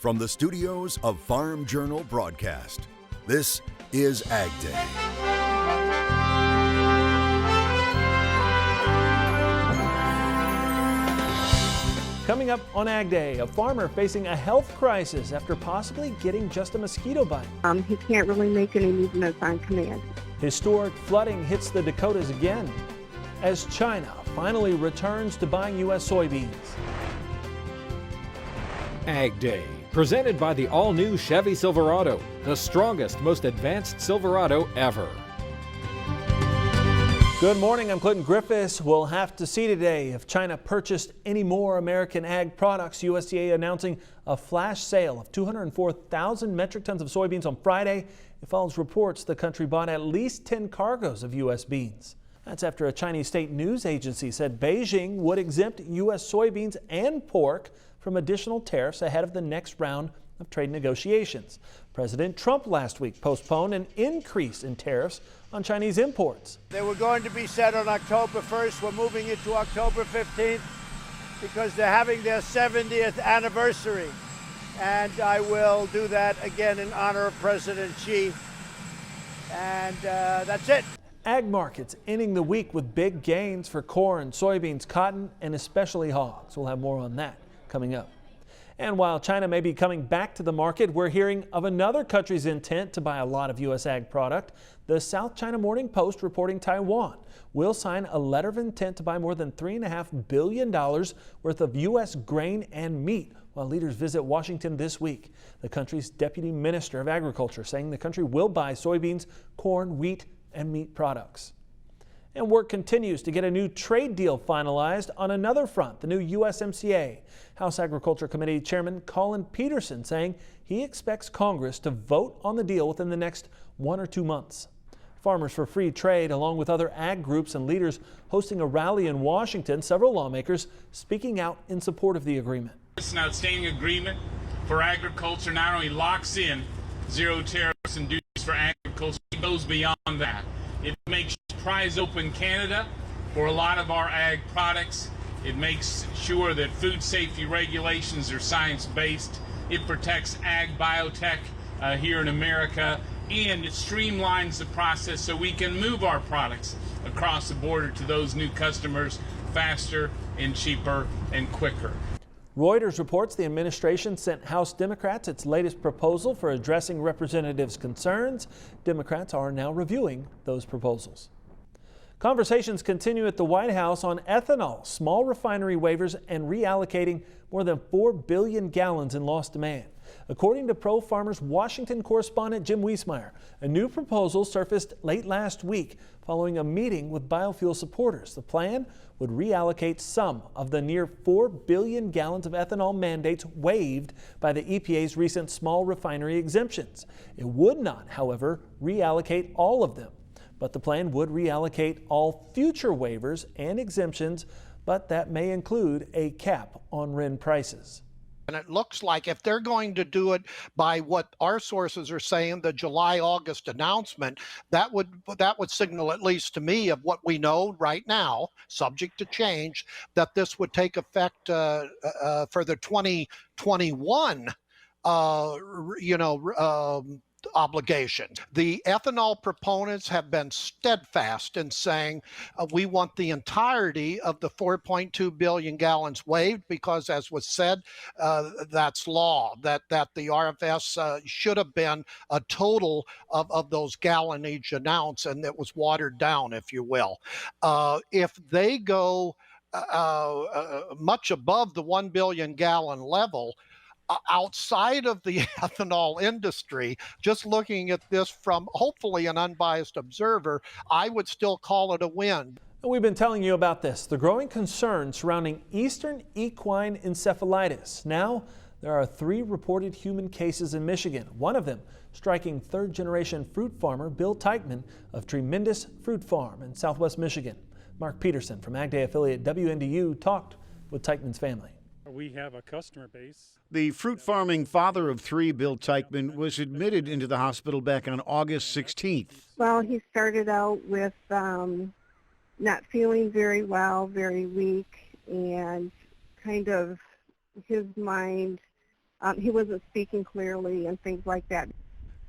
From the studios of Farm Journal Broadcast, this is AgDay. Coming up on AgDay, a farmer facing a health crisis after possibly getting just a mosquito bite. He can't really make any movements on command. Historic flooding hits the Dakotas again as China finally returns to buying U.S. soybeans. AgDay, presented by the all-new Chevy Silverado, the strongest, most advanced Silverado ever. Good morning, I'm Clinton Griffiths. We'll have to see today if China purchased any more American ag products. USDA announcing a flash sale of 204,000 metric tons of soybeans on Friday. It follows reports the country bought at least 10 cargoes of U.S. beans. That's after a Chinese state news agency said Beijing would exempt U.S. soybeans and pork from additional tariffs ahead of the next round of trade negotiations. President Trump last week postponed an increase in tariffs on Chinese imports. They were going to be set on October 1st. We're moving it to October 15th because they're having their 70th anniversary. And I will do that again in honor of President Xi. And that's it. Ag markets ending the week with big gains for corn, soybeans, cotton, and especially hogs. We'll have more on that coming up. And while China may be coming back to the market, we're hearing of another country's intent to buy a lot of U.S. ag product. The South China Morning Post reporting Taiwan will sign a letter of intent to buy more than $3.5 billion worth of U.S. grain and meat while leaders visit Washington this week. The country's Deputy Minister of Agriculture saying the country will buy soybeans, corn, wheat, and meat products. And work continues to get a new trade deal finalized on another front, the new USMCA. House Agriculture Committee Chairman Colin Peterson saying he expects Congress to vote on the deal within the next 1 or 2 months. Farmers for Free Trade, along with other ag groups and leaders, hosting a rally in Washington, several lawmakers speaking out in support of the agreement. It's an outstanding agreement for agriculture. Not only locks in zero tariffs and duties for agriculture, it goes beyond that. It makes pries open Canada for a lot of our ag products. It makes sure that food safety regulations are science-based. It protects ag biotech here in America, and it streamlines the process so we can move our products across the border to those new customers faster and cheaper and quicker. Reuters reports the administration sent House Democrats its latest proposal for addressing representatives' concerns. Democrats are now reviewing those proposals. Conversations continue at the White House on ethanol, small refinery waivers, and reallocating more than 4 billion gallons in lost demand. According to Pro-Farmers Washington correspondent Jim Wiesmeyer, a new proposal surfaced late last week following a meeting with biofuel supporters. The plan would reallocate some of the near 4 billion gallons of ethanol mandates waived by the EPA's recent small refinery exemptions. It would not, however, reallocate all of them, but the plan would reallocate all future waivers and exemptions, but that may include a cap on RIN prices. And it looks like if they're going to do it by what our sources are saying, the July-August announcement, that would signal, at least to me, of what we know right now, subject to change, that this would take effect for the 2021 obligation. The ethanol proponents have been steadfast in saying we want the entirety of the 4.2 billion gallons waived because, as was said, that's law, that the RFS should have been a total of those gallonage announced, and it was watered down, if you will. If they go much above the 1 billion gallon level, outside of the ethanol industry, just looking at this from hopefully an unbiased observer, I would still call it a win. We've been telling you about this, the growing concern surrounding eastern equine encephalitis. Now, there are 3 reported human cases in Michigan, one of them striking third-generation fruit farmer Bill Teichman of Tremendous Fruit Farm in southwest Michigan. Mark Peterson from AgDay affiliate WNDU talked with Teichman's family. We have a customer base. The fruit farming father of 3, Bill Teichman, was admitted into the hospital back on August 16th. Well, he started out with not feeling very well, very weak, and kind of his mind he wasn't speaking clearly and things like that.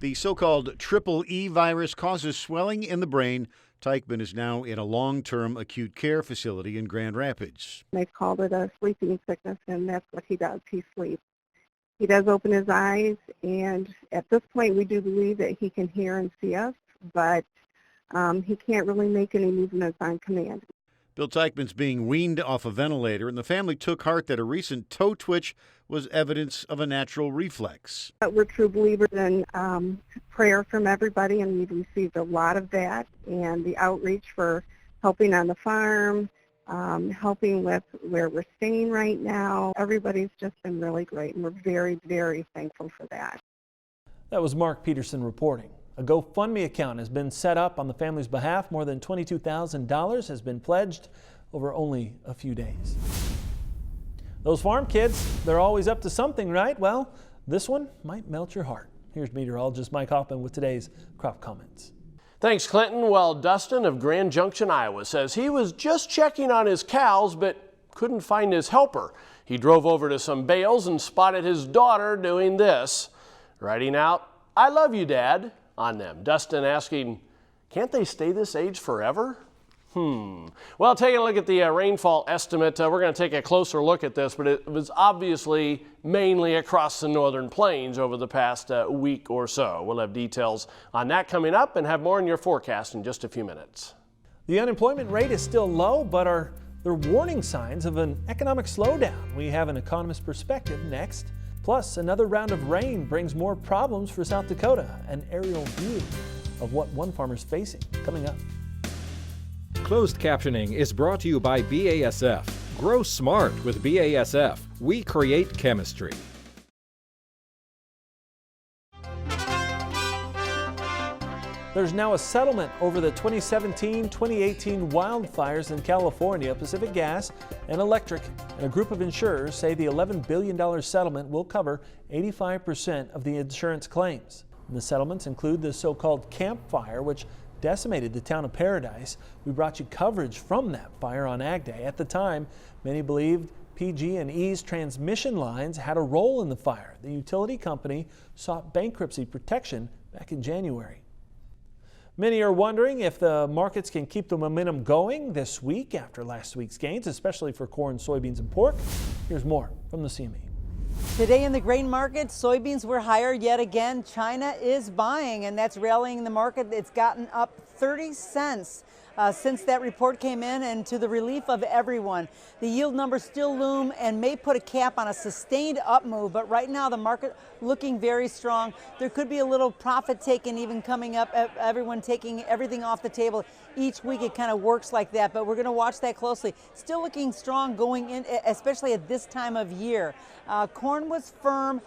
The so-called triple E virus causes swelling in the brain. Teichman is now in a long-term acute care facility in Grand Rapids. They called it a sleeping sickness, and that's what he does. He sleeps. He does open his eyes, and at this point we do believe that he can hear and see us, but he can't really make any movements on command. Bill Teichman's being weaned off a ventilator, and the family took heart that a recent toe twitch was evidence of a natural reflex. We're true believers in prayer from everybody, and we've received a lot of that, and the outreach for helping on the farm, helping with where we're staying right now. Everybody's just been really great, and we're very, very thankful for that. That was Mark Peterson reporting. A GoFundMe account has been set up on the family's behalf. More than $22,000 has been pledged over only a few days. Those farm kids, they're always up to something, right? Well, this one might melt your heart. Here's meteorologist Mike Hoffman with today's crop comments. Thanks, Clinton. Well, Dustin of Grand Junction, Iowa says he was just checking on his cows but couldn't find his helper. He drove over to some bales and spotted his daughter doing this, writing out, "I love you, Dad," on them. Dustin asking, can't they stay this age forever? Well, taking a look at the rainfall estimate, we're going to take a closer look at this, but it was obviously mainly across the northern plains over the past week or so. We'll have details on that coming up and have more in your forecast in just a few minutes. The unemployment rate is still low, but there are warning signs of an economic slowdown. We have an economist perspective next. Plus, another round of rain brings more problems for South Dakota. An aerial view of what one farmer's facing coming up. Closed captioning is brought to you by BASF. Grow smart with BASF. We create chemistry. There's now a settlement over the 2017-2018 wildfires in California. Pacific Gas and Electric and a group of insurers say the $11 billion settlement will cover 85% of the insurance claims. And the settlements include the so-called Camp Fire, which decimated the town of Paradise. We brought you coverage from that fire on AgDay. At the time, many believed PG&E's transmission lines had a role in the fire. The utility company sought bankruptcy protection back in January. Many are wondering if the markets can keep the momentum going this week after last week's gains, especially for corn, soybeans, and pork. Here's more from the CME. Today in the grain market, soybeans were higher yet again. China is buying, and that's rallying the market. It's gotten up 30 cents since that report came in, and to the relief of everyone. The yield numbers still loom and may put a cap on a sustained up move, but right now the market looking very strong. There could be a little profit taken even coming up, everyone taking everything off the table. Each week it kind of works like that, but we're going to watch that closely. Still looking strong going in, especially at this time of year. Corn was firm,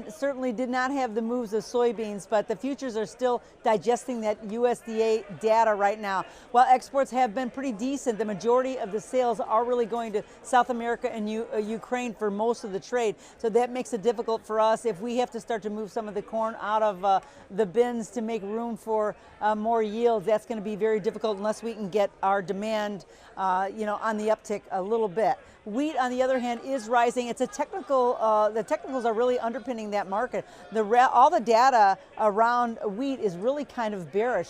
certainly did not have the moves of soybeans, but the futures are still digesting that USDA data right now. While exports have been pretty decent, the majority of the sales are really going to South America and Ukraine for most of the trade. So that makes it difficult for us if we have to start to move some of the corn out of the bins to make room for more yields. That's going to be very difficult unless we can get our demand on the uptick a little bit. Wheat, on the other hand, is rising. It's a technical, the technicals are really underpinning that market. All the data around wheat is really kind of bearish.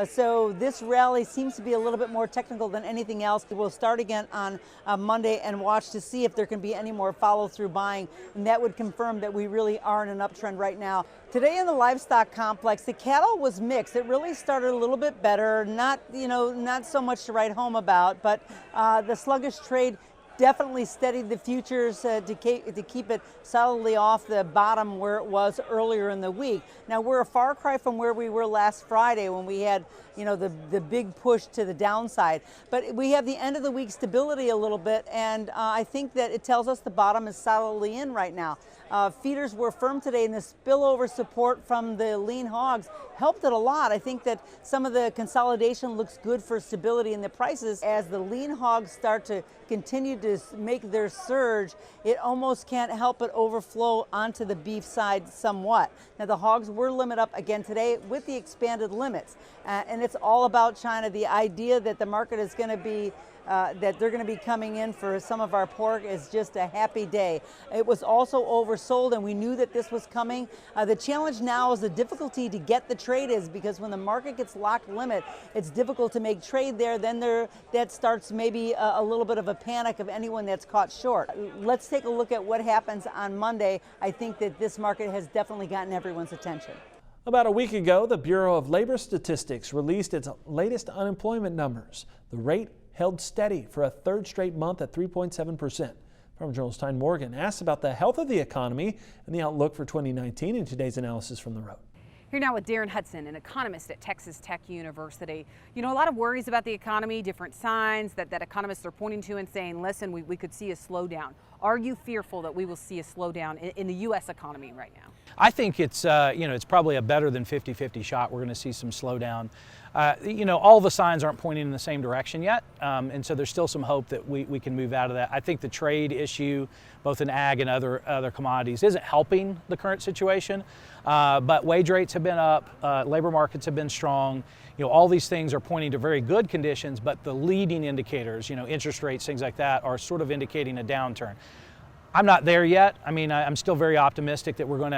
So this rally seems to be a little bit more technical than anything else. We'll start again on Monday and watch to see if there can be any more follow-through buying. And that would confirm that we really are in an uptrend right now. Today in the livestock complex, the cattle was mixed. It really started a little bit better, not so much to write home about, but the sluggish trade definitely steadied the futures to keep it solidly off the bottom where it was earlier in the week. Now we're a far cry from where we were last Friday when we had the big push to the downside. But we have the end of the week stability a little bit, and I think that it tells us the bottom is solidly in right now. Feeders were firm today, and the spillover support from the lean hogs helped it a lot. I think that some of the consolidation looks good for stability in the prices. As the lean hogs start to continue to make their surge, it almost can't help but overflow onto the beef side somewhat. Now the hogs were limit up again today with the expanded limits, and it's all about China. The idea that the market is going to be that they're going to be coming in for some of our pork is just a happy day. It was also oversold, and we knew that this was coming. The challenge now is the difficulty to get the trade is because when the market gets locked limit, it's difficult to make trade there. Then that starts maybe a little bit of a panic of anyone that's caught short. Let's take a look at what happens on Monday. I think that this market has definitely gotten everyone's attention. About a week ago, the Bureau of Labor Statistics released its latest unemployment numbers. The rate held steady for a third straight month at 3.7%. Farm Journal's Tyne Morgan asked about the health of the economy and the outlook for 2019 in today's analysis from the road. Here now with Darren Hudson, an economist at Texas Tech University. You know, a lot of worries about the economy, different signs that economists are pointing to and saying, listen, we could see a slowdown. Are you fearful that we will see a slowdown in the U.S. economy right now? I think it's, it's probably a better than 50-50 shot. We're going to see some slowdown. All the signs aren't pointing in the same direction yet, and so there's still some hope that we can move out of that. I think the trade issue, both in ag and other commodities, isn't helping the current situation, but wage rates have been up, labor markets have been strong. All these things are pointing to very good conditions, but the leading indicators, interest rates, things like that, are sort of indicating a downturn. I'm not there yet. I mean, I'm still very optimistic that we're going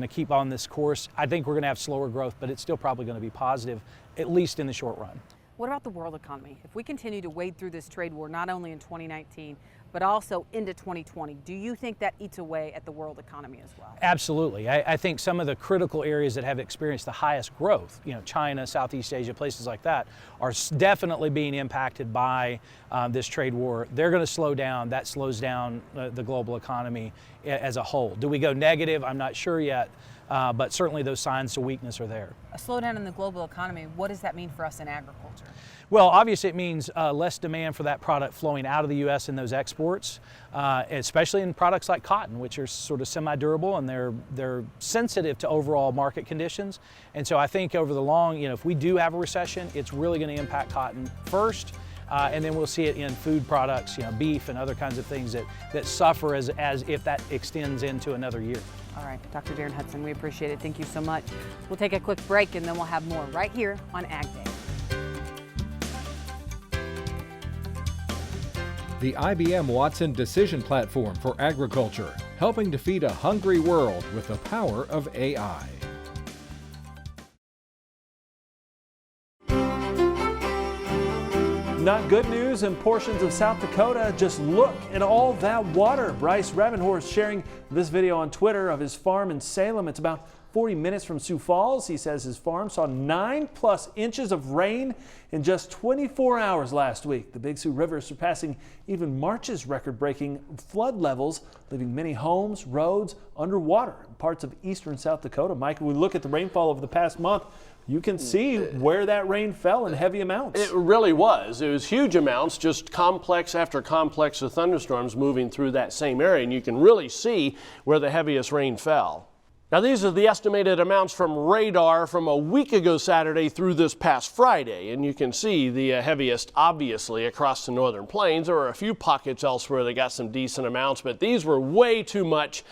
to keep on this course. I think we're going to have slower growth, but it's still probably going to be positive, at least in the short run. What about the world economy? If we continue to wade through this trade war, not only in 2019, but also into 2020, do you think that eats away at the world economy as well? Absolutely. I think some of the critical areas that have experienced the highest growth, China, Southeast Asia, places like that, are definitely being impacted by this trade war. They're going to slow down. That slows down the global economy as a whole. Do we go negative? I'm not sure yet. But certainly those signs of weakness are there. A slowdown in the global economy, what does that mean for us in agriculture? Well, obviously it means less demand for that product flowing out of the U.S. in those exports, especially in products like cotton, which are sort of semi-durable and they're sensitive to overall market conditions. And so I think over the long, if we do have a recession, it's really going to impact cotton first. And then we'll see it in food products, beef and other kinds of things that suffer as if that extends into another year. All right, Dr. Darren Hudson, we appreciate it. Thank you so much. We'll take a quick break and then we'll have more right here on AgDay. The IBM Watson Decision Platform for Agriculture, helping to feed a hungry world with the power of AI. Not good news in portions of South Dakota. Just look at all that water. Bryce Revenhorst sharing this video on Twitter of his farm in Salem. It's about 40 minutes from Sioux Falls. He says his farm saw 9+ inches of rain in just 24 hours last week. The Big Sioux River surpassing even March's record-breaking flood levels, leaving many homes, roads underwater in parts of eastern South Dakota. Mike, when we look at the rainfall over the past month, you can see where that rain fell in heavy amounts. It really was. It was huge amounts, just complex after complex of thunderstorms moving through that same area, and you can really see where the heaviest rain fell. Now, these are the estimated amounts from radar from a week ago Saturday through this past Friday, and you can see the heaviest, obviously, across the northern plains. There were a few pockets elsewhere that got some decent amounts, but these were way too much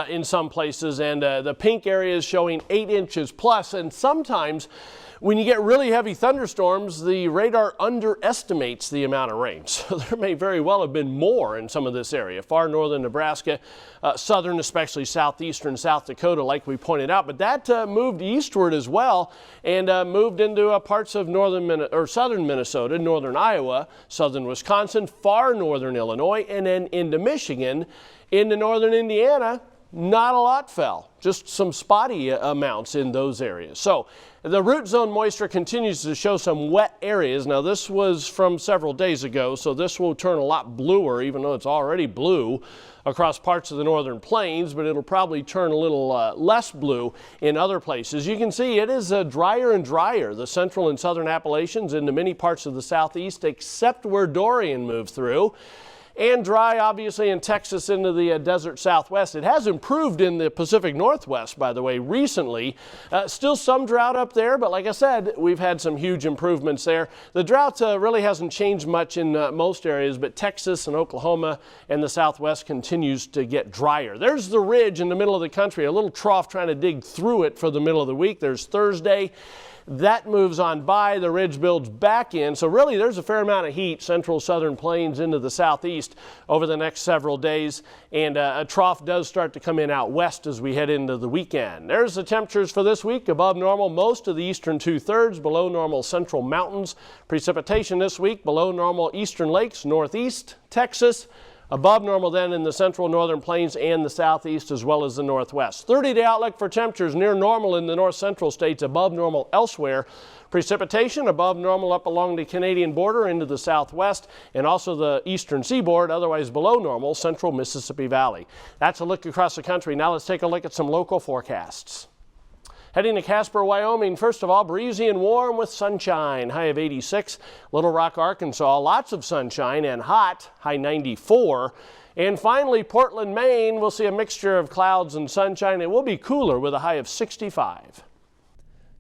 in some places, and the pink area is showing 8 inches plus, and sometimes when you get really heavy thunderstorms, the radar underestimates the amount of rain. So there may very well have been more in some of this area, far northern Nebraska, southern, especially southeastern South Dakota, like we pointed out. But that moved eastward as well and moved into parts of southern Minnesota, northern Iowa, southern Wisconsin, far northern Illinois, and then into Michigan, into northern Indiana. Not a lot fell, just some spotty amounts in those areas. So the root zone moisture continues to show some wet areas. Now this was from several days ago, so this will turn a lot bluer, even though it's already blue across parts of the northern plains, but it'll probably turn a little less blue in other places. You can see it is drier and drier, the central and southern Appalachians into many parts of the southeast, except where Dorian moved through. and dry obviously in Texas into the desert Southwest. It has improved in the Pacific Northwest, by the way, recently. Still some drought up there, but like I said, we've had some huge improvements there. The drought really hasn't changed much in most areas, but Texas and Oklahoma and the Southwest continues to get drier. There's the ridge in the middle of the country, a little trough trying to dig through it for the middle of the week. There's Thursday. That moves on by, the ridge builds back in, so really there's a fair amount of heat central southern plains into the southeast over the next several days, and a trough does start to come in out west as we head into the weekend. There's the temperatures for this week: above normal most of the eastern 2/3, below normal central mountains. Precipitation this week: below normal eastern lakes, northeast Texas. Above normal then in the central northern plains and the southeast as well as the northwest. 30-day outlook for temperatures near normal in the north central states, above normal elsewhere. Precipitation above normal up along the Canadian border into the southwest and also the eastern seaboard, otherwise below normal central Mississippi Valley. That's a look across the country. Now let's take a look at some local forecasts. Heading to Casper, Wyoming, first of all, breezy and warm with sunshine, high of 86. Little Rock, Arkansas, lots of sunshine and hot, high 94. And finally, Portland, Maine, we'll see a mixture of clouds and sunshine. It will be cooler with a high of 65.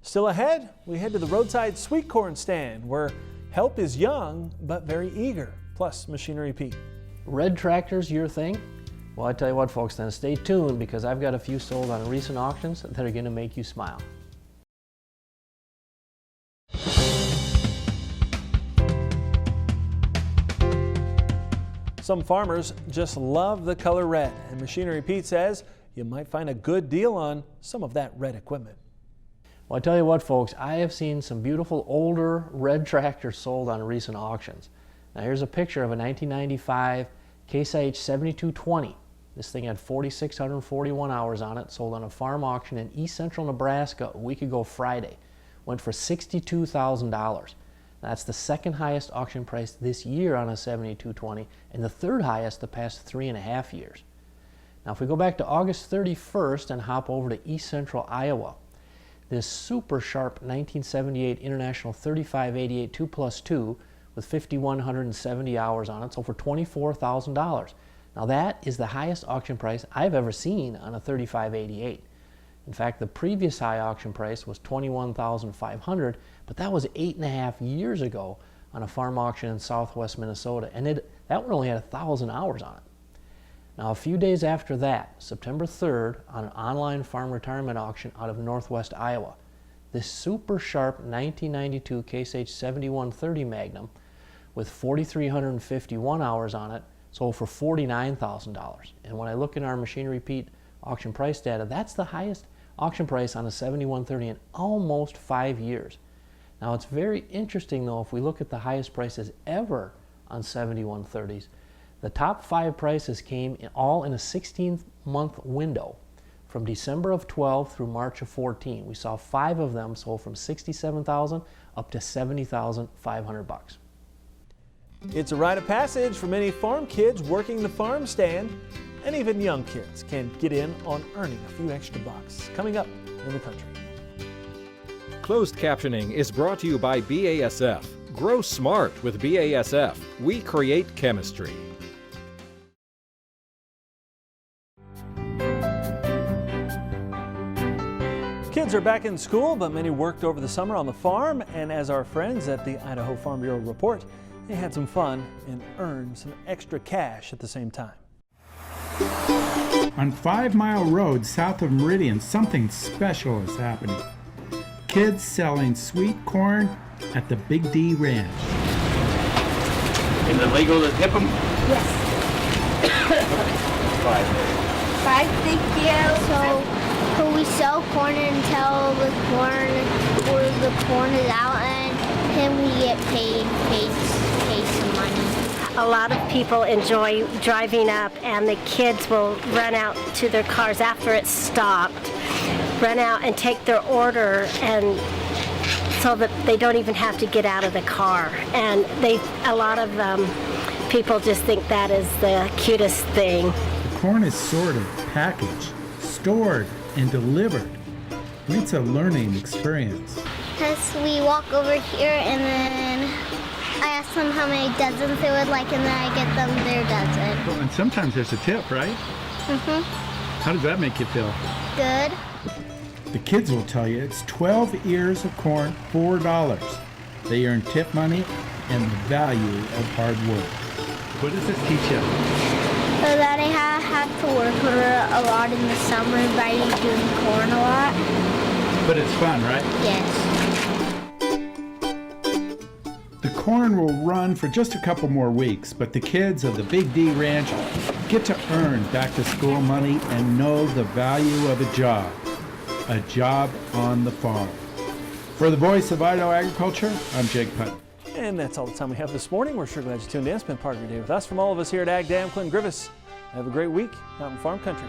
Still ahead, we head to the roadside sweet corn stand where help is young but very eager. Plus, Machinery Pete. Red tractors, your thing? Well, I tell you what, folks, then stay tuned because I've got a few sold on recent auctions that are going to make you smile. Some farmers just love the color red, and Machinery Pete says you might find a good deal on some of that red equipment. Well, I tell you what, folks, I have seen some beautiful older red tractors sold on recent auctions. Now, here's a picture of a 1995 Case IH 7220. This thing had 4,641 hours on it, sold on a farm auction in east central Nebraska a week ago Friday. Went for $62,000. That's the second highest auction price this year on a 7220 and the third highest the past 3.5 years. Now if we go back to August 31st and hop over to east central Iowa, this super sharp 1978 International 3588 2+2 with 5,170 hours on it, sold for $24,000. Now that is the highest auction price I've ever seen on a 3588. In fact, the previous high auction price was $21,500, but that was 8.5 years ago on a farm auction in southwest Minnesota, and that one only had 1,000 hours on it. Now a few days after that, September 3rd, on an online farm retirement auction out of northwest Iowa, this super sharp 1992 Case H 7130 Magnum with 4,351 hours on it sold for $49,000. And when I look in our Machinery Pete auction price data, that's the highest auction price on a 7130 in almost 5 years. Now it's very interesting though, if we look at the highest prices ever on 7130s, the top 5 prices came all in a 16-month window from December of 12 through March of 14. We saw 5 of them sold from $67,000 up to $70,500. It's a rite of passage for many farm kids working the farm stand, and even young kids can get in on earning a few extra bucks. Coming up in the country. Closed captioning is brought to you by BASF. Grow smart with BASF. We create chemistry. Kids are back in school, but many worked over the summer on the farm, and as our friends at the Idaho Farm Bureau report, they had some fun and earned some extra cash at the same time. On 5 Mile Road south of Meridian, something special is happening. Kids selling sweet corn at the Big D Ranch. Is it legal to tip them? Yes. 5, thank you. So we sell corn until the corn is out, and then we get paid some money. A lot of people enjoy driving up, and the kids will run out to their cars after it's stopped, run out and take their order, and so that they don't even have to get out of the car. And a lot of people just think that is the cutest thing. The corn is sorted, packaged, stored, and delivered. And it's a learning experience. Because we walk over here and then I ask them how many dozens they would like, and then I get them their dozen. Oh, and sometimes there's a tip, right? Mm-hmm. How does that make you feel? Good. The kids will tell you it's 12 ears of corn, $4. They earn tip money and the value of hard work. What does this teach you? So that I have to work a lot in the summer by doing corn a lot. But it's fun, right? Yes. The corn will run for just a couple more weeks, but the kids of the Big D Ranch get to earn back to school money and know the value of a job on the farm. For the voice of Idaho Agriculture, I'm Jake Putnam. And that's all the time we have this morning. We're sure glad you tuned in. Spend part of your day with us. From all of us here at AgDay, I'm Clinton Griffiths. Have a great week out in farm country.